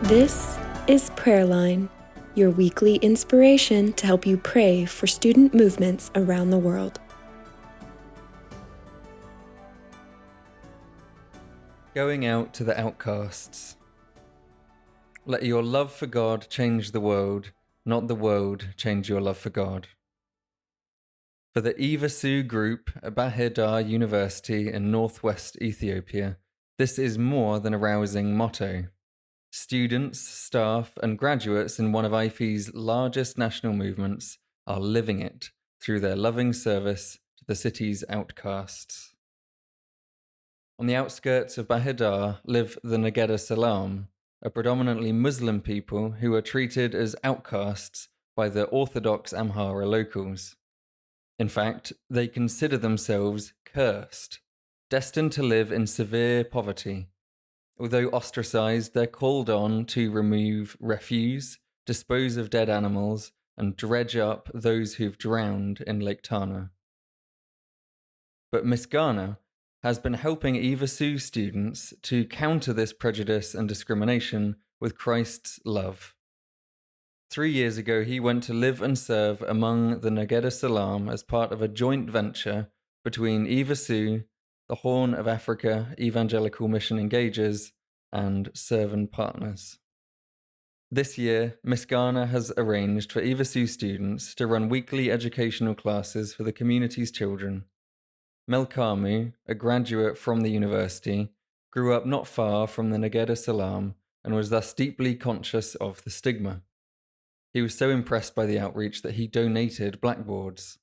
This is Prayerline, your weekly inspiration to help you pray for student movements around the world. Going out to the Outcasts. Let your love for God change the world, not the world change your love for God. For the EvaSUE group at Bahir Dar University in northwest Ethiopia, this is more than a rousing motto. Students, staff, and graduates in one of IFE's largest national movements are living it through their loving service to the city's outcasts. On the outskirts of Bahir Dar live the Negeda Salam, a predominantly Muslim people who are treated as outcasts by the Orthodox Amhara locals. In fact, they consider themselves cursed, destined to live in severe poverty. Although ostracized, they're called on to remove refuse, dispose of dead animals, and dredge up those who've drowned in Lake Tana. But Miss Ghana has been helping EvaSUE students to counter this prejudice and discrimination with Christ's love. 3 years ago, he went to live and serve among the Negeda Salam as part of a joint venture between EvaSUE, the Horn of Africa Evangelical Mission Engagers, and Servant Partners. This year, Miss Ghana has arranged for EvaSUE students to run weekly educational classes for the community's children. Melkamu, a graduate from the university, grew up not far from the Negeda Salam and was thus deeply conscious of the stigma. He was so impressed by the outreach that he donated blackboards.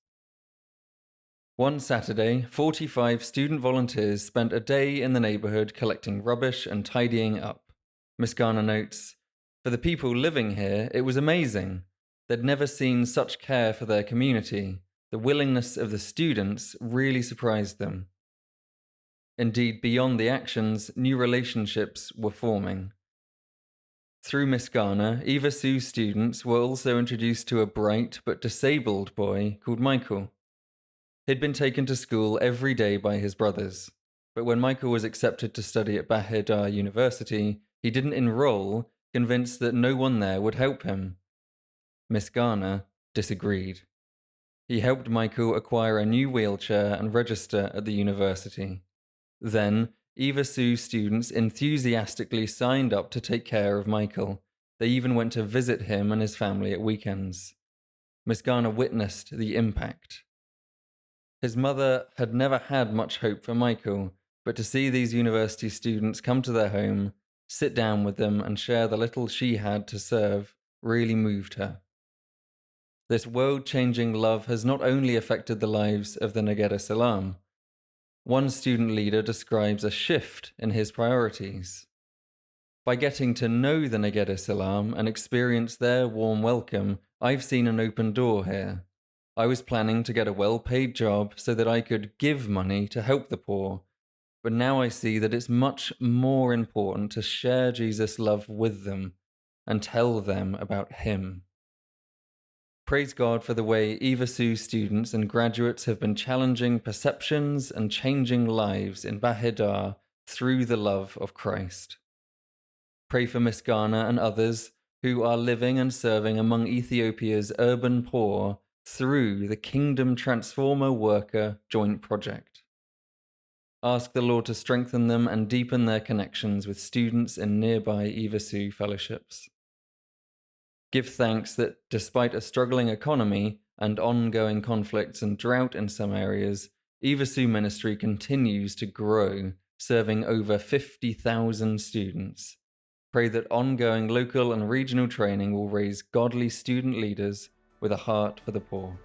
One Saturday, 45 student volunteers spent a day in the neighborhood collecting rubbish and tidying up. Miss Garner notes, "For the people living here, it was amazing. They'd never seen such care for their community. The willingness of the students really surprised them." Indeed, beyond the actions, new relationships were forming. Through Miss Garner, EvaSUE students were also introduced to a bright but disabled boy called Michael. He'd been taken to school every day by his brothers, but when Michael was accepted to study at Bahir Dar University, he didn't enroll, convinced that no one there would help him. Miss Garner disagreed. He helped Michael acquire a new wheelchair and register at the university. Then, EvaSUE students enthusiastically signed up to take care of Michael. They even went to visit him and his family at weekends. Miss Garner witnessed the impact. His mother had never had much hope for Michael, but to see these university students come to their home, sit down with them, and share the little she had to serve really moved her. This world-changing love has not only affected the lives of the Negeda Salam. One student leader describes a shift in his priorities. By getting to know the Negeda Salam and experience their warm welcome, I've seen an open door here. I was planning to get a well-paid job so that I could give money to help the poor, but now I see that it's much more important to share Jesus' love with them and tell them about him. Praise God for the way EvaSUE students and graduates have been challenging perceptions and changing lives in Bahir Dar through the love of Christ. Pray for Miss Ghana and others who are living and serving among Ethiopia's urban poor through the Kingdom Transformer Worker Joint Project. Ask the Lord to strengthen them and deepen their connections with students in nearby EvaSUE fellowships. Give thanks that despite a struggling economy and ongoing conflicts and drought in some areas, EvaSUE ministry continues to grow, serving over 50,000 students. Pray that ongoing local and regional training will raise godly student leaders with a heart for the poor.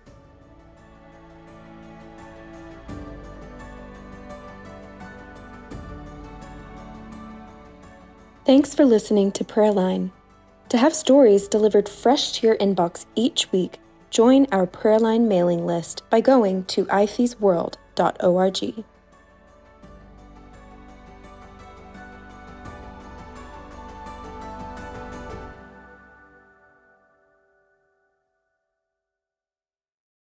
Thanks for listening to Prayerline. To have stories delivered fresh to your inbox each week, join our Prayerline mailing list by going to ifesworld.org.